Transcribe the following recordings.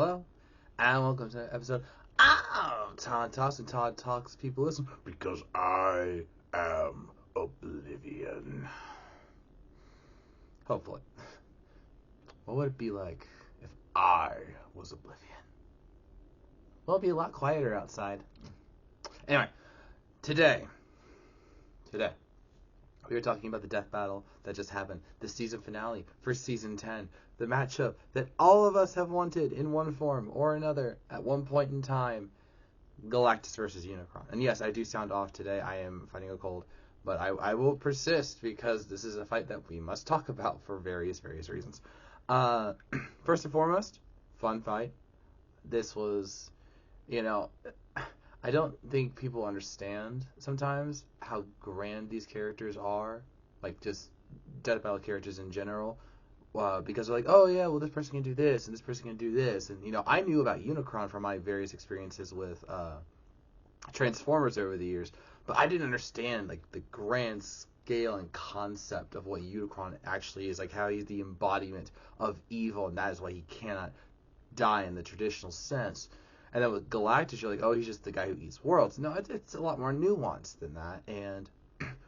Hello, and welcome to episode of Todd Talks, and Todd Talks people listen because I am Oblivion. Hopefully. What would it be like if I was Oblivion? Well, it'd be a lot quieter outside. Anyway, today, we were talking about the death battle that just happened, the season finale for season 10, the matchup that all of us have wanted in one form or another at one point in time, Galactus versus Unicron. And yes, I do sound off today. I am fighting a cold, but I will persist because this is a fight that we must talk about for various reasons. First and foremost, fun fight. This was, I don't think people understand sometimes how grand these characters are, like just death battle characters in general, because they're like, oh yeah, well this person can do this and this person can do this, and I knew about Unicron from my various experiences with Transformers over the years, but I didn't understand like the grand scale and concept of what Unicron actually is, like how he's the embodiment of evil, and that is why he cannot die in the traditional sense. And then with Galactus, you're like, oh, he's just the guy who eats worlds. No, it's a lot more nuanced than that. And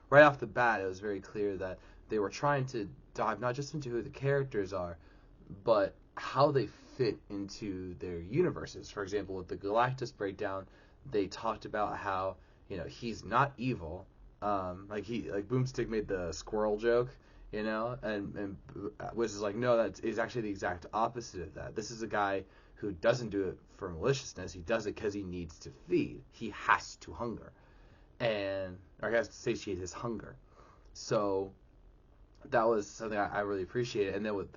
right off the bat, it was very clear that they were trying to dive not just into who the characters are, but how they fit into their universes. For example, with the Galactus breakdown, they talked about how, he's not evil. Like Boomstick made the squirrel joke, and Wiz is like, no, that is actually the exact opposite of that. This is a guy who doesn't do it for maliciousness. He does it because he needs to feed. He has to hunger, or he has to satiate his hunger. So that was something I really appreciated. And then with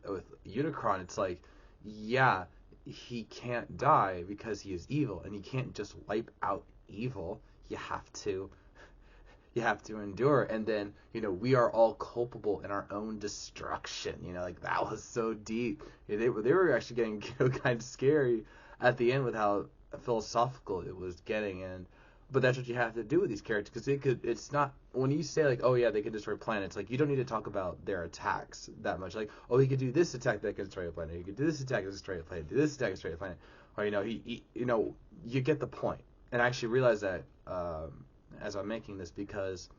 Unicron, it's like, yeah, he can't die because he is evil, and you can't just wipe out evil. You have to endure, and then we are all culpable in our own destruction. Like that was so deep. They were actually getting kind of scary at the end with how philosophical it was getting, but that's what you have to do with these characters, because it's not, when you say like, oh yeah, they can destroy planets, like you don't need to talk about their attacks that much. Like, oh, he could do this attack that can destroy a planet. He could do this attack that can destroy a planet. Do this attack that can destroy a planet. Or he you get the point. And I actually realized that as I'm making this, because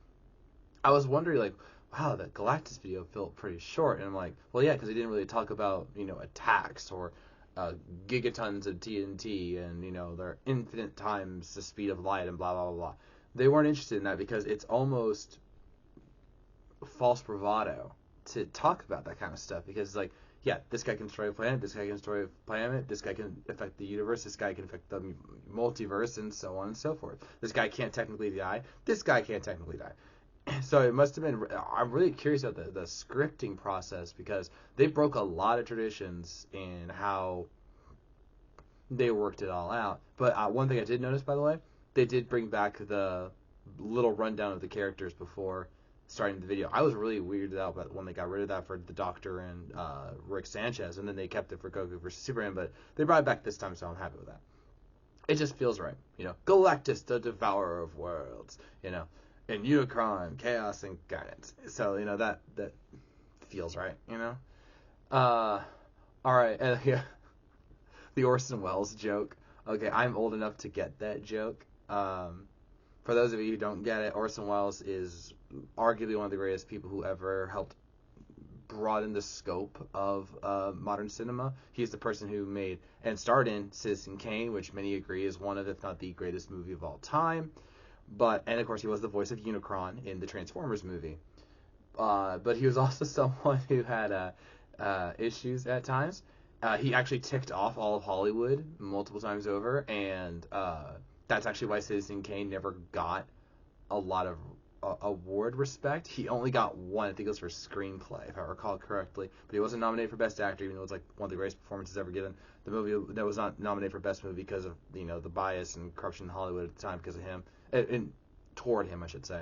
I was wondering, like, wow, that Galactus video felt pretty short, and I'm like, well, yeah, because he didn't really talk about attacks or gigatons of TNT and they're infinite times the speed of light and blah blah blah blah. They weren't interested in that because it's almost false bravado to talk about that kind of stuff, because like, yeah, this guy can destroy a planet, this guy can destroy a planet, this guy can affect the universe, this guy can affect the multiverse, and so on and so forth. This guy can't technically die, this guy can't technically die. So it must have been, I'm really curious about the scripting process, because they broke a lot of traditions in how they worked it all out. But one thing I did notice, by the way, they did bring back the little rundown of the characters before starting the video. I was really weirded out about when they got rid of that for the Doctor and Rick Sanchez, and then they kept it for Goku versus Superman, but they brought it back this time, so I'm happy with that. It just feels right, Galactus, the Devourer of Worlds, and Unicron, Chaos Incarnate. So, that feels right, Alright, and yeah, the Orson Welles joke. Okay, I'm old enough to get that joke. For those of you who don't get it, Orson Welles is arguably one of the greatest people who ever helped broaden the scope of modern cinema. He's the person who made and starred in Citizen Kane, which many agree is one of, if not the greatest movie of all time. And of course, he was the voice of Unicron in the Transformers movie. But he was also someone who had issues at times. He actually ticked off all of Hollywood multiple times over, and that's actually why Citizen Kane never got a lot of award respect. He only got one, I think it was for screenplay, if I recall correctly, but he wasn't nominated for Best Actor, even though it was like one of the greatest performances ever given. The movie that was not nominated for Best Movie because of the bias and corruption in Hollywood at the time, because of him, and toward him, I should say,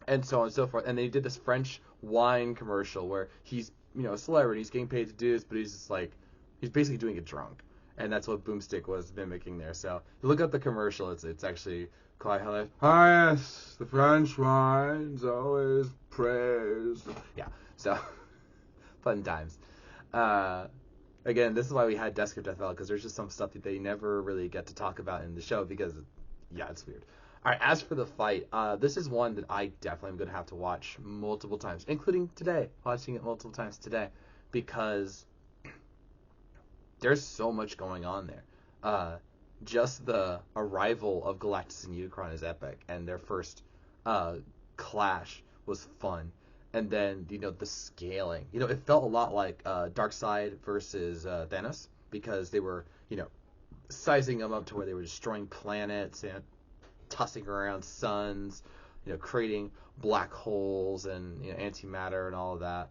and so on and so forth. And they did this French wine commercial where he's a celebrity, he's getting paid to do this, but he's just like, he's basically doing it drunk. And that's what Boomstick was mimicking there. So you look up the commercial, it's actually quite hilarious. Ah, yes, the French wine's always praised. Yeah, so fun times. again, this is why we had Desk of Death Battle, because there's just some stuff that they never really get to talk about in the show because, yeah, it's weird. All right, as for the fight, this is one that I definitely am going to have to watch multiple times, including today, watching it multiple times today, because there's so much going on there. Just the arrival of Galactus and Unicron is epic, and their first clash was fun. And then, the scaling. It felt a lot like Darkseid versus Thanos, because they were, sizing them up to where they were destroying planets and tossing around suns, creating black holes and antimatter and all of that.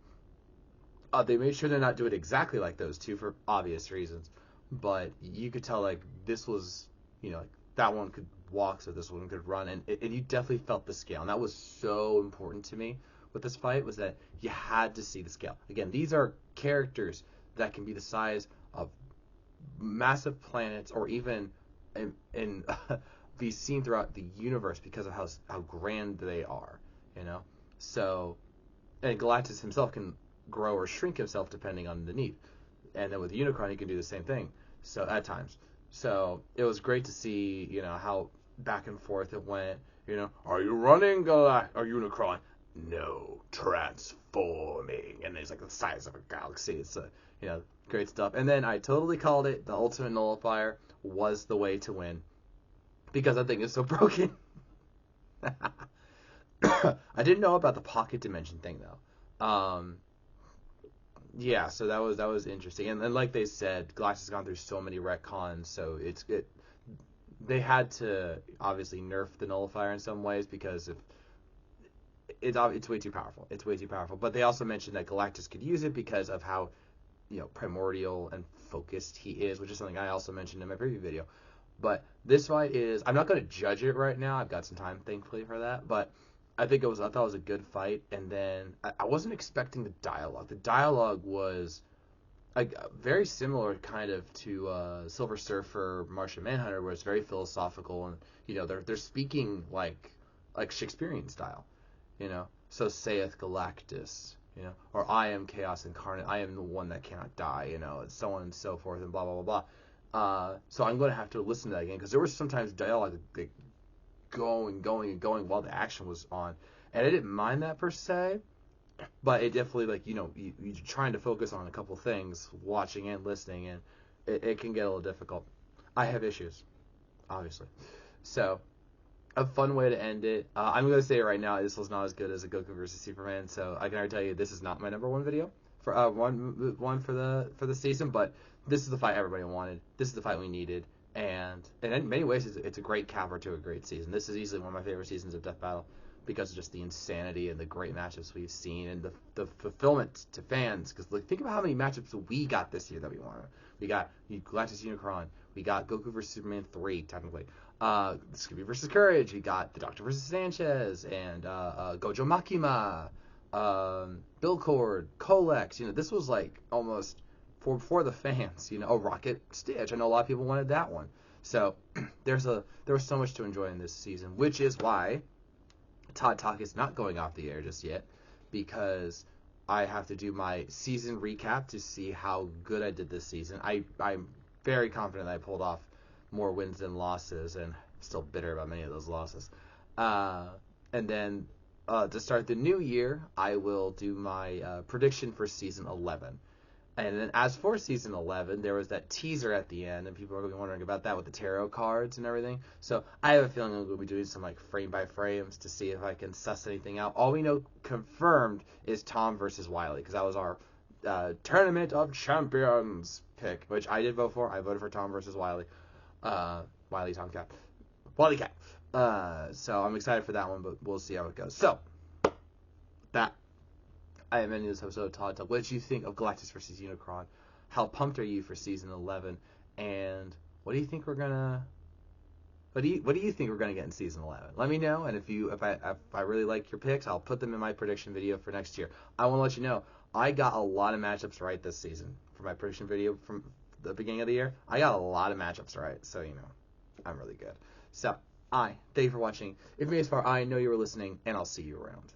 They made sure to not do it exactly like those two for obvious reasons, but you could tell like this was, like that one could walk, so this one could run, and you definitely felt the scale, and that was so important to me with this fight, was that you had to see the scale. Again, these are characters that can be the size of massive planets, or even in be seen throughout the universe because of how grand they are, So, and Galactus himself can grow or shrink himself depending on the need. And then with Unicron, he can do the same thing. So at times. So it was great to see, how back and forth it went. Are you running, Unicron? No, transforming. And it's like the size of a galaxy. It's great stuff. And then I totally called it. The ultimate nullifier was the way to win, because that thing is so broken. I didn't know about the pocket dimension thing though. Yeah, so that was interesting, and like they said, Galactus has gone through so many retcons, so they had to obviously nerf the nullifier in some ways, because if it's way too powerful. It's way too powerful. But they also mentioned that Galactus could use it because of how primordial and focused he is, which is something I also mentioned in my previous video. But this fight is, I'm not going to judge it right now. I've got some time, thankfully, for that. But I thought it was a good fight. And then I wasn't expecting the dialogue. The dialogue was like very similar kind of to Silver Surfer, Martian Manhunter, where it's very philosophical, and they're speaking like Shakespearean style, So saith Galactus, or I am Chaos Incarnate, I am the one that cannot die, so on and so forth, and blah blah blah blah. So I'm going to have to listen to that again, because there was sometimes dialogue like going while the action was on, and I didn't mind that per se, but it definitely you're trying to focus on a couple things, watching and listening, and it can get a little difficult. I have issues, obviously. So a fun way to end it. I'm going to say it right now, this was not as good as a Goku versus Superman, so I can already tell you this is not my number one video for one for the season, but this is the fight everybody wanted. This is the fight we needed, and in many ways it's a great cover to a great season. This is easily one of my favorite seasons of Death Battle, because of just the insanity and the great matchups we've seen, and the fulfillment to fans. Because think about how many matchups we got this year that we wanted. We got Galactus Unicron. We got Goku vs. Superman 3, technically. Scooby vs. Courage. We got the Doctor vs. Sanchez, and Gojo Makima, Billcord, Colex. This was like almost for the fans. Rocket Stitch. I know a lot of people wanted that one. So there was so much to enjoy in this season, which is why Todd Talk is not going off the air just yet, because I have to do my season recap to see how good I did this season. I'm very confident that I pulled off more wins than losses, and still bitter about many of those losses. And then to start the new year, I will do my prediction for season 11. And then as for season 11, there was that teaser at the end, and people are going to be wondering about that with the tarot cards and everything. So I have a feeling I'm going to be doing some frame by frames to see if I can suss anything out. All we know confirmed is Tom versus Wily, because that was our Tournament of Champions pick, which I did vote for. I voted for Tom versus Wily. Wily Tomcat. Wily Cat. So I'm excited for that one, but we'll see how it goes. So that I am ending this episode of Todd Talk. What did you think of Galactus versus Unicron? How pumped are you for season 11? And what do you think we're gonna? What do you think we're gonna get in season 11? Let me know. And if I really like your picks, I'll put them in my prediction video for next year. I want to let you know I got a lot of matchups right this season for my prediction video from the beginning of the year. I got a lot of matchups right, so I'm really good. So thank you for watching. If you made it this far, I know you were listening, and I'll see you around.